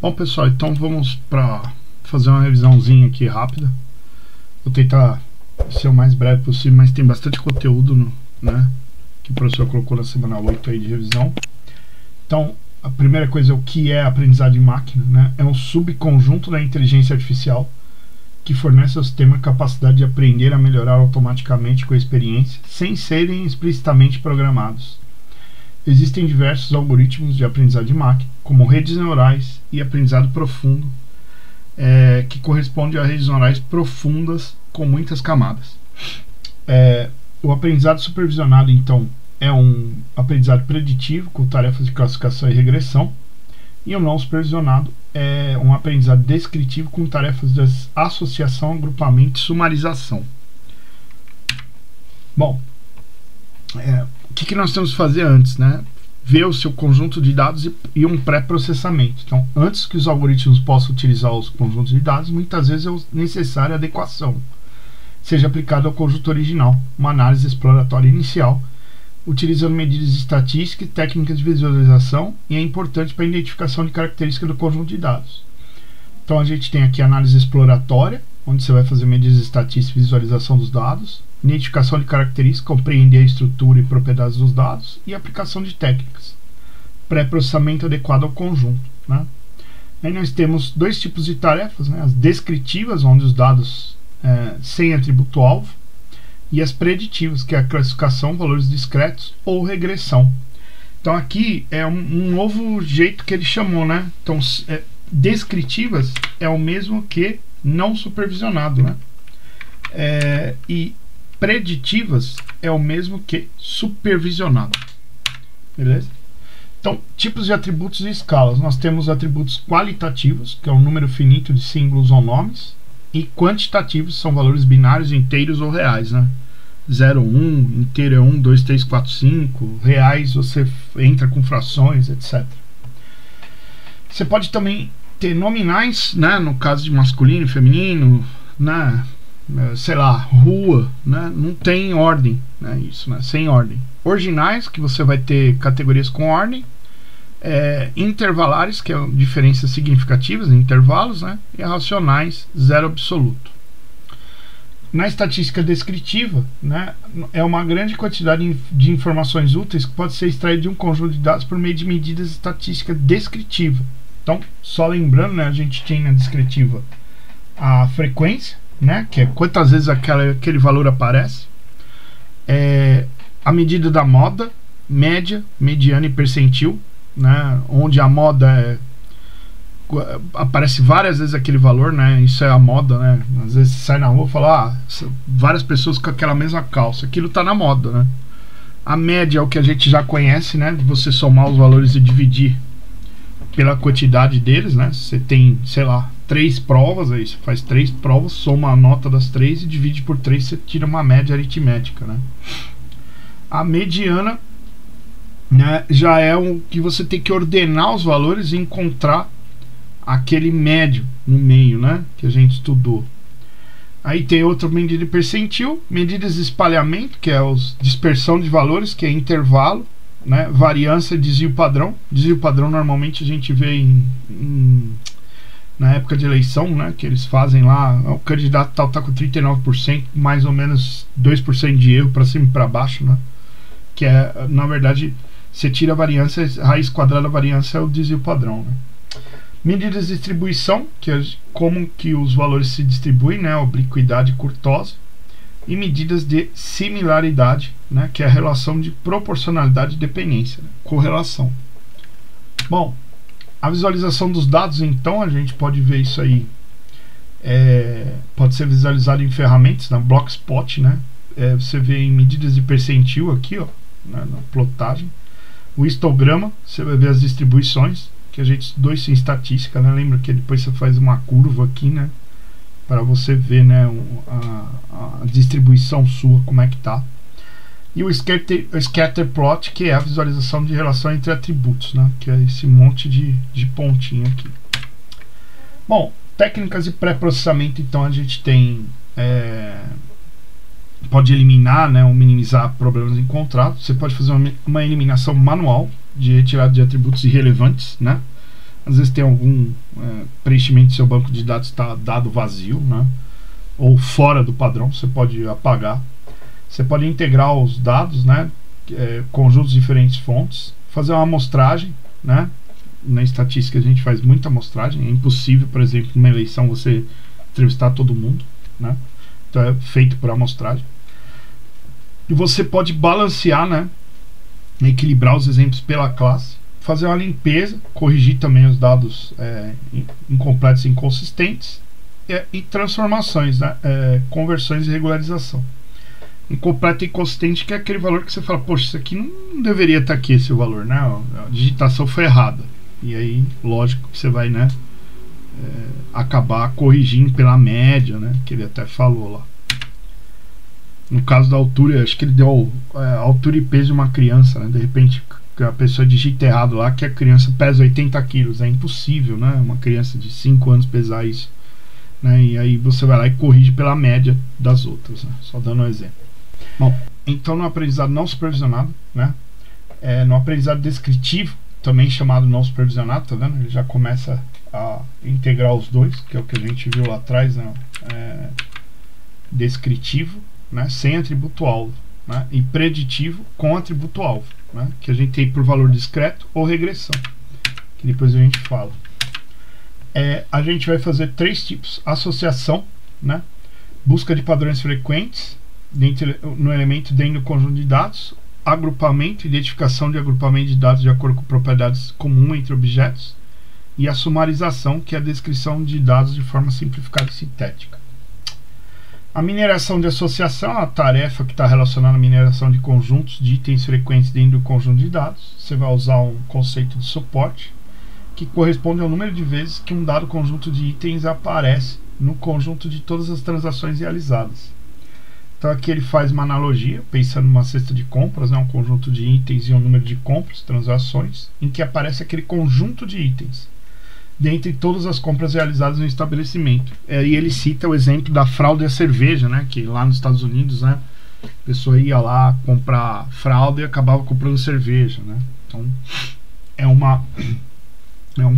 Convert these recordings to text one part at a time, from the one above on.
Bom, pessoal, então vamos para fazer uma revisãozinha aqui rápida. Vou tentar ser o mais breve possível, mas tem bastante conteúdo, né, que o professor colocou na semana 8 aí de revisão. Então, a primeira coisa é o que é aprendizagem de máquina, né? É um subconjunto da inteligência artificial que fornece ao sistema a capacidade de aprender a melhorar automaticamente com a experiência, sem serem explicitamente programados. Existem diversos algoritmos de aprendizagem de máquina, como redes neurais e aprendizado profundo, que corresponde a redes neurais profundas com muitas camadas. O aprendizado supervisionado, então, é um aprendizado preditivo com tarefas de classificação e regressão, e o não supervisionado é um aprendizado descritivo com tarefas de associação, agrupamento e sumarização. Bom, o que nós temos que fazer antes, né? Ver o seu conjunto de dados e um pré-processamento. Então, antes que os algoritmos possam utilizar os conjuntos de dados, muitas vezes é necessária adequação, seja aplicada ao conjunto original, uma análise exploratória inicial, utilizando medidas estatísticas e técnicas de visualização, e é importante para a identificação de características do conjunto de dados. Então, a gente tem aqui a análise exploratória, onde você vai fazer medidas estatísticas e visualização dos dados, identificação de características, compreender a estrutura e propriedades dos dados, e aplicação de técnicas, pré-processamento adequado ao conjunto, né? Aí nós temos dois tipos de tarefas, né? As descritivas, onde os dados sem atributo-alvo, e as preditivas, que é a classificação, valores discretos ou regressão. Então aqui é um novo jeito que ele chamou, né? Então, descritivas é o mesmo que não supervisionado, né? E preditivas é o mesmo que supervisionado. Beleza? Então, tipos de atributos e escalas. Nós temos atributos qualitativos, que é um número finito de símbolos ou nomes, e quantitativos, são valores binários, inteiros ou reais, né? 0, 1, inteiro é 1, 2, 3, 4, 5, reais você entra com frações, etc. Você pode também ter nominais, né? No caso de masculino e feminino, né? Sei lá, rua, né? Não tem ordem, né? Isso, né? Sem ordem. Ordinais, que você vai ter categorias com ordem. Intervalares, que é diferenças significativas em intervalos, né? E racionais, zero absoluto. Na estatística descritiva, né? É uma grande quantidade de informações úteis que pode ser extraída de um conjunto de dados por meio de medidas estatísticas descritivas. Então, só lembrando, né? A gente tem na descritiva a frequência, né, que é quantas vezes aquele valor aparece, a medida da moda, média, mediana e percentil, né, onde a moda aparece várias vezes aquele valor, né, isso é a moda, né, às vezes você sai na rua e fala, várias pessoas com aquela mesma calça, aquilo está na moda, né. A média é o que a gente já conhece, né, de você somar os valores e dividir pela quantidade deles, né, você tem, sei lá, 3 provas, aí você faz 3 provas, soma a nota das 3 e divide por 3, você tira uma média aritmética, né? A mediana, né, já é o que você tem que ordenar os valores e encontrar aquele médio no meio, né, que a gente estudou. Aí tem outra medida de percentil, medidas de espalhamento, que é a dispersão de valores, que é intervalo, né, variância e desvio padrão. Desvio padrão normalmente a gente vê na época de eleição, né, que eles fazem lá, o candidato tal está com 39%, mais ou menos 2% de erro para cima e para baixo, né, que é, na verdade, você tira a variância, a raiz quadrada da variância é o desvio padrão, né. Medidas de distribuição, que é como que os valores se distribuem, né, obliquidade e curtosa, e medidas de similaridade, né, que é a relação de proporcionalidade e dependência, né, correlação. Bom, a visualização dos dados, então, a gente pode ver isso aí, pode ser visualizado em ferramentas, na Blockspot, né? Você vê em medidas de percentil aqui, ó, né, na plotagem. O histograma, você vai ver as distribuições, que a gente estudou isso em estatística, né? Lembra que depois você faz uma curva aqui, né, para você ver, né, a distribuição sua, como é que tá. E o scatter plot, que é a visualização de relação entre atributos, né, que é esse monte de pontinho aqui. Bom, técnicas de pré-processamento, então a gente tem pode eliminar, né, ou minimizar problemas encontrados. Você pode fazer uma eliminação manual de retirada de atributos irrelevantes, né? Às vezes tem preenchimento do seu banco de dados está dado vazio, né? Ou fora do padrão, você pode apagar. Você pode integrar os dados, né? Conjuntos de diferentes fontes, fazer uma amostragem, né? Na estatística a gente faz muita amostragem, é impossível, por exemplo, numa eleição você entrevistar todo mundo, né? Então é feito por amostragem. E você pode balancear, né? Equilibrar os exemplos pela classe, fazer uma limpeza, corrigir também os dados incompletos e inconsistentes, e transformações, né? Conversões e regularização. Incompleto e inconsistente, que é aquele valor que você fala, poxa, isso aqui não deveria estar aqui, esse valor, né? A digitação foi errada. E aí, lógico que você vai, né, acabar corrigindo pela média, né? Que ele até falou lá. No caso da altura, acho que ele deu a altura e peso de uma criança, né? De repente a pessoa digita errado lá que a criança pesa 80 quilos. É impossível, né? Uma criança de 5 anos pesar isso, né? E aí você vai lá e corrige pela média das outras, né? Só dando um exemplo. Bom, então no aprendizado não supervisionado, né? No aprendizado descritivo, também chamado não supervisionado, tá vendo? Ele já começa a integrar os dois, que é o que a gente viu lá atrás, né? Descritivo, né? Sem atributo-alvo, né? E preditivo com atributo-alvo, né? Que a gente tem por valor discreto ou regressão, que depois a gente fala. A gente vai fazer 3 tipos: associação, né? Busca de padrões frequentes no elemento dentro do conjunto de dados, agrupamento, identificação de agrupamento de dados de acordo com propriedades comuns entre objetos, e a sumarização, que é a descrição de dados de forma simplificada e sintética. A mineração de associação é uma tarefa que está relacionada à mineração de conjuntos de itens frequentes dentro do conjunto de dados. Você vai usar um conceito de suporte, que corresponde ao número de vezes que um dado conjunto de itens aparece no conjunto de todas as transações realizadas. Então aqui ele faz uma analogia, pensando numa cesta de compras, né, um conjunto de itens e um número de compras, transações, em que aparece aquele conjunto de itens dentre todas as compras realizadas no estabelecimento. E ele cita o exemplo da fralda e a cerveja, né, que lá nos Estados Unidos, né, a pessoa ia lá comprar fralda e acabava comprando cerveja, né? Então é uma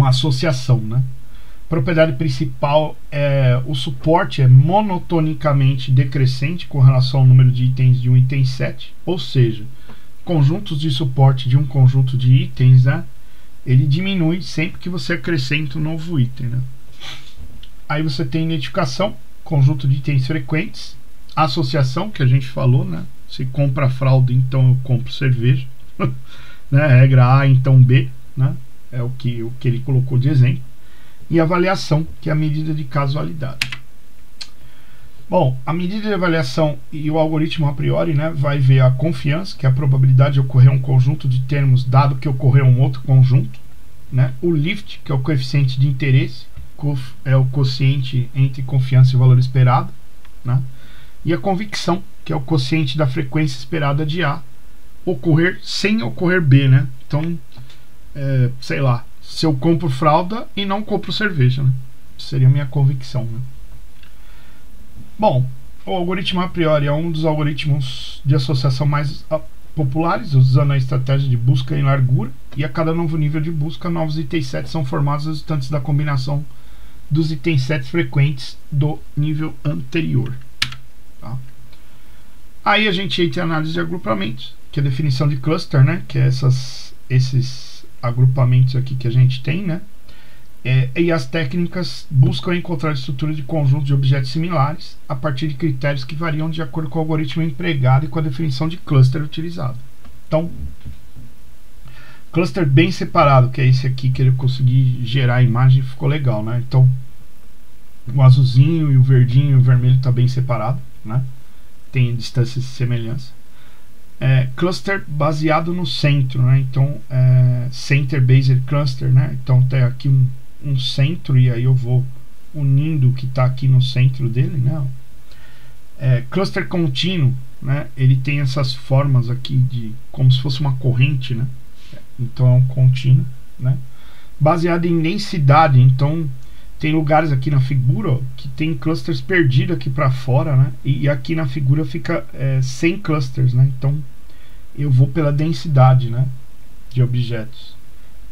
associação, né? Propriedade principal o suporte é monotonicamente decrescente com relação ao número de itens de um item set, ou seja, conjuntos de suporte de um conjunto de itens, né, ele diminui sempre que você acrescenta um novo item, né? Aí você tem identificação, conjunto de itens frequentes, associação, que a gente falou, né? Se compra fralda, então eu compro cerveja, né? Regra A, então B, né? É o que ele colocou de exemplo. E avaliação, que é a medida de casualidade. Bom, a medida de avaliação e o algoritmo a priori, né, vai ver a confiança, que é a probabilidade de ocorrer um conjunto de termos dado que ocorreu um outro conjunto, né? O lift, que é o coeficiente de interesse, é o quociente entre confiança e valor esperado, né? E a convicção, que é o quociente da frequência esperada de A ocorrer sem ocorrer B, né? Então, sei lá, se eu compro fralda e não compro cerveja, né? Seria a minha convicção, né? Bom, o algoritmo a priori é um dos algoritmos de associação mais populares, usando a estratégia de busca em largura, e a cada novo nível de busca, novos itens sets são formados resultantes da combinação dos itens sets frequentes do nível anterior. Tá? Aí a gente entra em análise de agrupamentos, que é a definição de cluster, né? Que é esses agrupamentos aqui que a gente tem, né? E as técnicas buscam encontrar estruturas de conjuntos de objetos similares a partir de critérios que variam de acordo com o algoritmo empregado e com a definição de cluster utilizado. Então, cluster bem separado, que é esse aqui que ele conseguiu gerar a imagem, ficou legal, né? Então, o azulzinho e o verdinho e o vermelho está bem separado, né? Tem distância de semelhança. Cluster baseado no centro, né? Então, center based cluster, né? Então tem aqui um centro e aí eu vou unindo o que está aqui no centro dele, né? Cluster contínuo, né? Ele tem essas formas aqui de como se fosse uma corrente, né? Então é um contínuo, né? Baseado em densidade, então tem lugares aqui na figura, ó, que tem clusters perdidos aqui para fora, né? E aqui na figura fica sem clusters, né? Então eu vou pela densidade, né, de objetos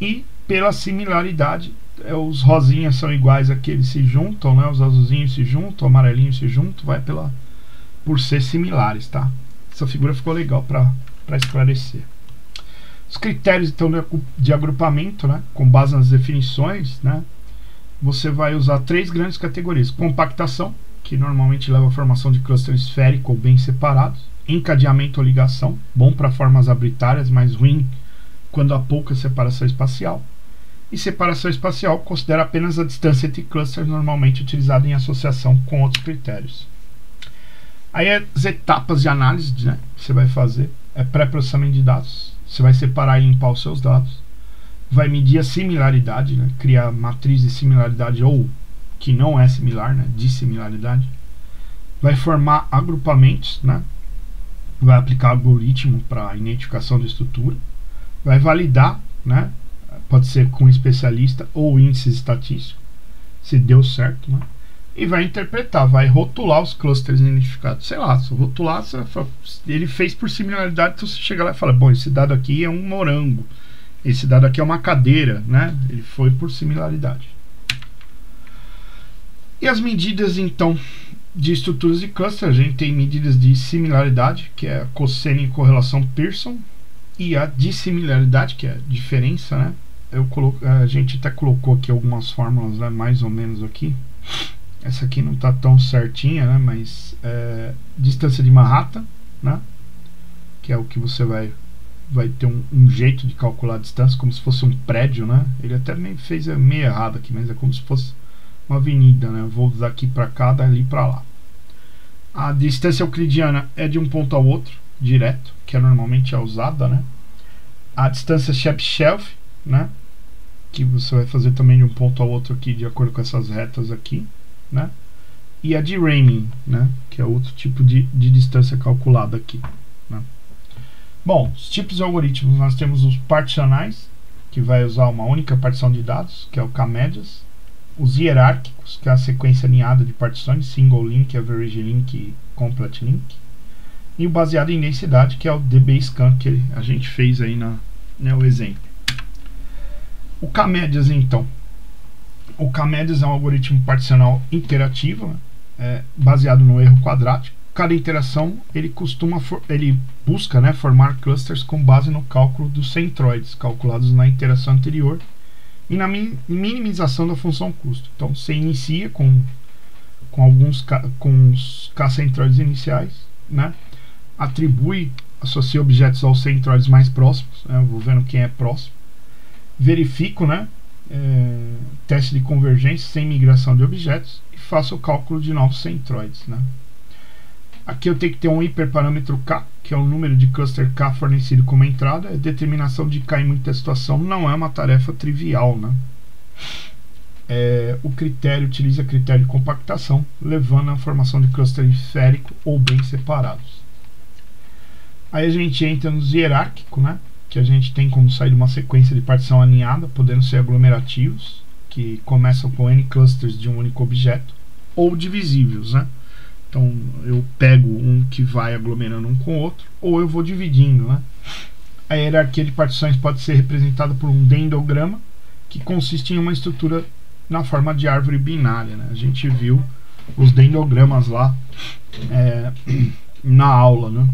e pela similaridade os rosinhas são iguais aqui, eles se juntam, né? Os azulzinhos se juntam, o amarelinho se juntam, vai por ser similares, tá? Essa figura ficou legal para esclarecer. Os critérios então de agrupamento, né? Com base nas definições, né? Você vai usar 3 grandes categorias: compactação, que normalmente leva à formação de cluster esférico ou bem separados; encadeamento ou ligação, bom para formas arbitárias, mas ruim quando há pouca separação espacial; e separação espacial considera apenas a distância entre clusters, normalmente utilizada em associação com outros critérios. Aí as etapas de análise, né, que você vai fazer é pré-processamento de dados. Você vai separar e limpar os seus dados, vai medir a similaridade, né, criar matriz de similaridade ou que não é similar, né, dissimilaridade. Vai formar agrupamentos, né, vai aplicar algoritmo para identificação de estrutura, vai validar, né, pode ser com especialista ou índice estatístico, se deu certo, né, e vai interpretar, vai rotular os clusters identificados. Sei lá, se rotular, ele fez por similaridade, então você chega lá e fala, bom, esse dado aqui é um morango, esse dado aqui é uma cadeira, né, ele foi por similaridade. E as medidas então de estruturas de cluster, a gente tem medidas de similaridade, que é a cosseno e correlação Pearson, e a dissimilaridade, que é a diferença, né? A gente até colocou aqui algumas fórmulas, né, mais ou menos aqui. Essa aqui não está tão certinha, né, mas distância de Manhattan, né, que é o que você vai ter um jeito de calcular a distância, como se fosse um prédio, né? Ele até fez meio errado aqui, mas é como se fosse uma avenida, né? Eu vou daqui para cá, dali para lá. A distância euclidiana é de um ponto ao outro, direto, que normalmente é usada, né? A distância Chebyshev, né, que você vai fazer também de um ponto ao outro aqui, de acordo com essas retas aqui, né? E a de Raman, né, que é outro tipo de distância calculada aqui, né? Bom, os tipos de algoritmos, nós temos os particionais, que vai usar uma única partição de dados, que é o K-médias; os hierárquicos, que é a sequência alinhada de partições, single link, average link e complete link; e o baseado em densidade, que é o DBSCAN, que a gente fez aí o exemplo. O K-médias, então. O K-médias é um algoritmo particional interativo, né, baseado no erro quadrático. Cada interação ele busca, né, formar clusters com base no cálculo dos centroides calculados na interação anterior e na minimização da função custo. Então você inicia com os k-centroides iniciais, né, associa objetos aos centroides mais próximos, né, eu vou vendo quem é próximo, verifico, né, teste de convergência sem migração de objetos e faço o cálculo de novos centroides, né. Aqui eu tenho que ter um hiperparâmetro K, que é o número de cluster K fornecido como entrada. A determinação de K em muita situação não é uma tarefa trivial, né? O critério utiliza critério de compactação, levando à formação de cluster esférico ou bem separados. Aí a gente entra nos hierárquicos, né, que a gente tem como sair de uma sequência de partição alinhada, podendo ser aglomerativos, que começam com N clusters de um único objeto, ou divisíveis, né? Então eu pego um que vai aglomerando um com o outro, ou eu vou dividindo, né? A hierarquia de partições pode ser representada por um dendrograma, que consiste em uma estrutura na forma de árvore binária, né? A gente viu os dendrogramas lá na aula, né,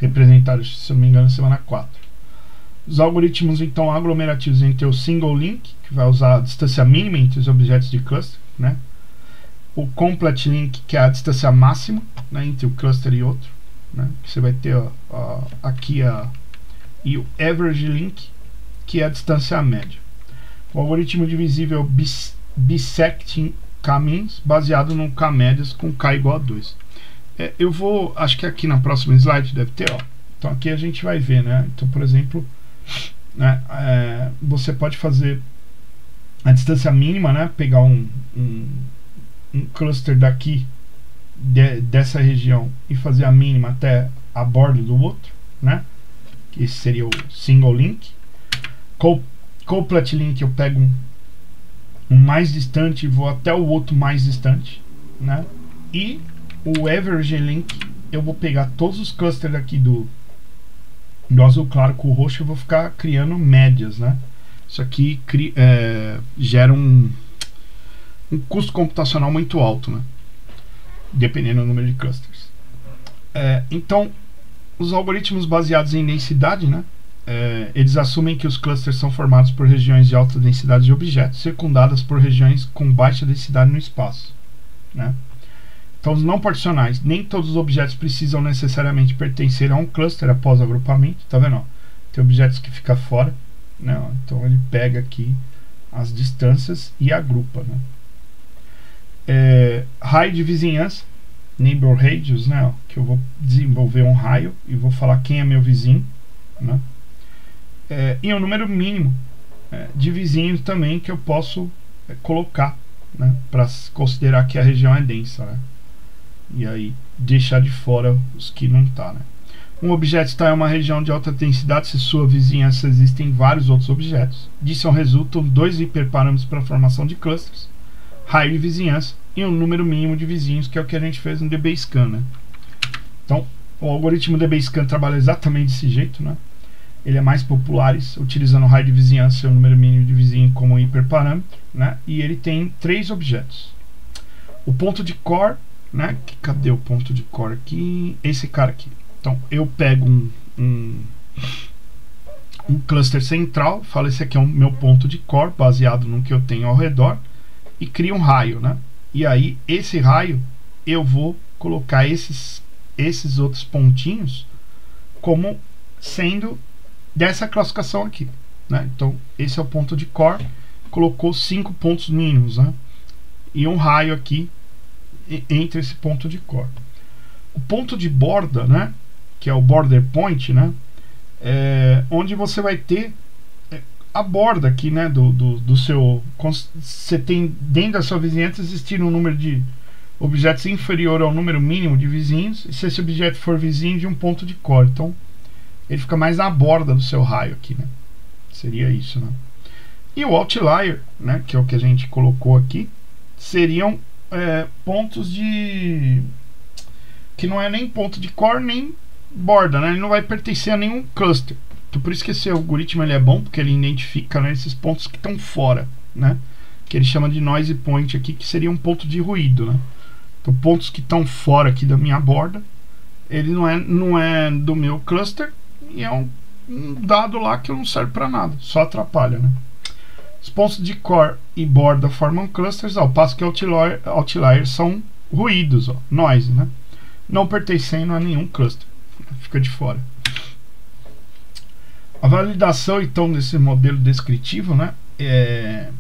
representados, se não me engano, semana 4. Os algoritmos então aglomerativos entre o single link, que vai usar a distância mínima entre os objetos de cluster, né? O complete link, que é a distância máxima, né, entre o cluster e outro, né, que você vai ter aqui e o average link, que é a distância média. O algoritmo divisível bisecting K-means, baseado no K-médias com K igual a 2. Acho que aqui na próxima slide deve ter, ó. Então aqui a gente vai ver, né? Então, por exemplo, né, você pode fazer a distância mínima, né, pegar um cluster daqui dessa região e fazer a mínima até a borda do outro, né? Esse seria o single link. Complete link, eu pego um mais distante e vou até o outro mais distante, né? E o average link, eu vou pegar todos os clusters daqui do azul claro com o roxo e vou ficar criando médias, né? isso aqui gera um custo computacional muito alto, né? Dependendo do número de clusters. Então, os algoritmos baseados em densidade, né? Eles assumem que os clusters são formados por regiões de alta densidade de objetos, secundadas por regiões com baixa densidade no espaço, né? Então, os não particionais, nem todos os objetos precisam necessariamente pertencer a um cluster após o agrupamento, tá vendo? Ó, tem objetos que ficam fora, né? Então ele pega aqui as distâncias e agrupa, né? Raio de vizinhança, neighbor radius, né? Ó, que eu vou desenvolver um raio e vou falar quem é meu vizinho, né? E o número mínimo de vizinhos também que eu posso colocar, né? Para considerar que a região é densa, né? E aí deixar de fora os que não tá, né? Um objeto está em uma região de alta densidade se sua vizinhança existem vários outros objetos. Disso resultam 2 hiperparâmetros para a formação de clusters, raio de vizinhança e um número mínimo de vizinhos, que é o que a gente fez no DBScan, né? Então, o algoritmo DBScan trabalha exatamente desse jeito, né? Ele é mais popular utilizando o raio de vizinhança e o número mínimo de vizinho como hiperparâmetro, né? E ele tem 3 objetos. O ponto de core, né? Cadê o ponto de core aqui? Esse cara aqui. Então, eu pego um cluster central, falo, esse aqui é o meu ponto de core, baseado no que eu tenho ao redor, e crio um raio, né? E aí, esse raio, eu vou colocar esses outros pontinhos como sendo dessa classificação aqui, né? Então, esse é o ponto de core, colocou 5 pontos mínimos, né? E um raio aqui entre esse ponto de core. O ponto de borda, né? Que é o border point, né? Onde você vai ter a borda aqui, né? Do seu... Você tem dentro da sua vizinhança existir um número de objetos inferior ao número mínimo de vizinhos, e se esse objeto for vizinho de um ponto de core, então ele fica mais na borda do seu raio aqui, né? Seria isso, né? E o outlier, né? Que é o que a gente colocou aqui, seriam pontos de... que não é nem ponto de core nem borda, né? Ele não vai pertencer a nenhum cluster. Então, por isso que esse algoritmo ele é bom, porque ele identifica, né, esses pontos que estão fora, né? Que ele chama de noise point aqui, que seria um ponto de ruído, né? Então, pontos que estão fora aqui da minha borda, ele não é do meu cluster, e é um dado lá que não serve para nada, só atrapalha, né? Os pontos de core e borda formam clusters, ao passo que outliers são ruídos, ó, noise, né? Não pertencendo a nenhum cluster, fica de fora. A validação, então, desse modelo descritivo, né, é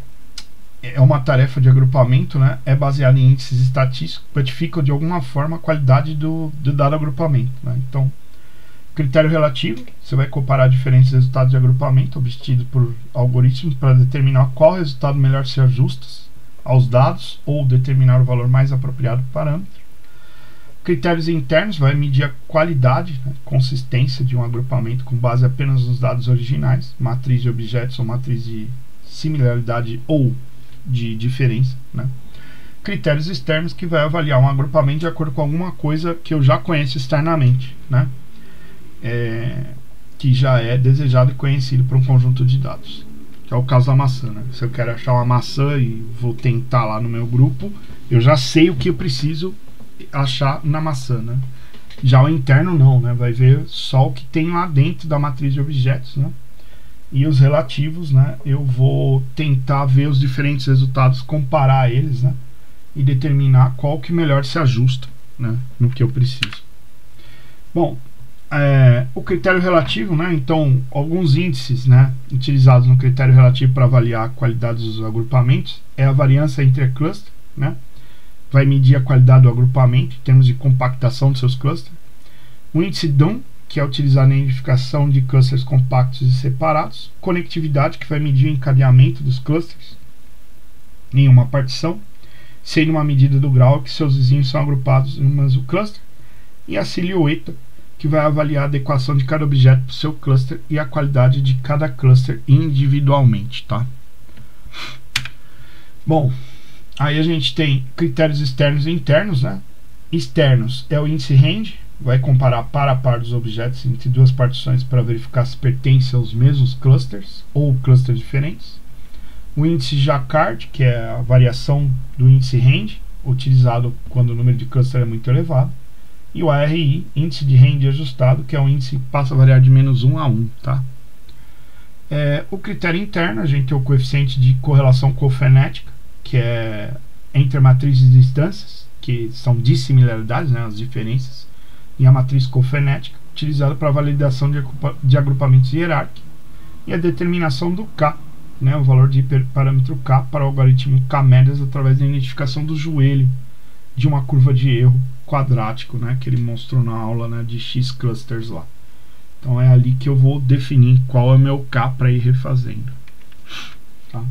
uma tarefa de agrupamento, né, é baseada em índices estatísticos que quantificam de alguma forma a qualidade do dado agrupamento, né? Então, critério relativo, você vai comparar diferentes resultados de agrupamento obtidos por algoritmos para determinar qual resultado melhor se ajusta aos dados ou determinar o valor mais apropriado do parâmetro. Critérios internos, vai medir a qualidade, né, consistência de um agrupamento com base apenas nos dados originais, matriz de objetos ou matriz de similaridade ou de diferença, né. Critérios externos, que vai avaliar um agrupamento de acordo com alguma coisa que eu já conheço externamente, né, que já é desejado e conhecido por um conjunto de dados, que é o caso da maçã, né. Se eu quero achar uma maçã e vou tentar lá no meu grupo, eu já sei o que eu preciso achar na maçã, né? Já o interno não, né? Vai ver só o que tem lá dentro da matriz de objetos, né? E os relativos, né? Eu vou tentar ver os diferentes resultados, comparar eles, né? E determinar qual que melhor se ajusta, né, no que eu preciso. Bom, o critério relativo, né? Então, alguns índices, né, utilizados no critério relativo para avaliar a qualidade dos agrupamentos é a variância entre cluster, né? Vai medir a qualidade do agrupamento em termos de compactação dos seus clusters. O índice DOM, que é utilizado na identificação de clusters compactos e separados. Conectividade, que vai medir o encadeamento dos clusters em uma partição, sendo uma medida do grau que seus vizinhos são agrupados em um mesmo cluster. E a silhueta, que vai avaliar a adequação de cada objeto para o seu cluster e a qualidade de cada cluster individualmente, tá? Bom, aí a gente tem critérios externos e internos, né? Externos é o índice range, vai comparar par a par dos objetos entre duas partições para verificar se pertencem aos mesmos clusters ou clusters diferentes. O índice Jacquard, que é a variação do índice range, utilizado quando o número de cluster é muito elevado. E o ARI, índice de range ajustado, que é o índice que passa a variar de -1 a 1. Tá? O critério interno, a gente tem o coeficiente de correlação cofenética, que é entre a matriz de distâncias, que são dissimilaridades, né, as diferenças, e a matriz cofenética, utilizada para validação de agrupamentos hierárquicos, e a determinação do K, né, o valor de parâmetro K para o algoritmo K-médias através da identificação do joelho de uma curva de erro quadrático, né, que ele mostrou na aula, né, de X clusters lá. Então é ali que eu vou definir qual é o meu K para ir refazendo. Tá?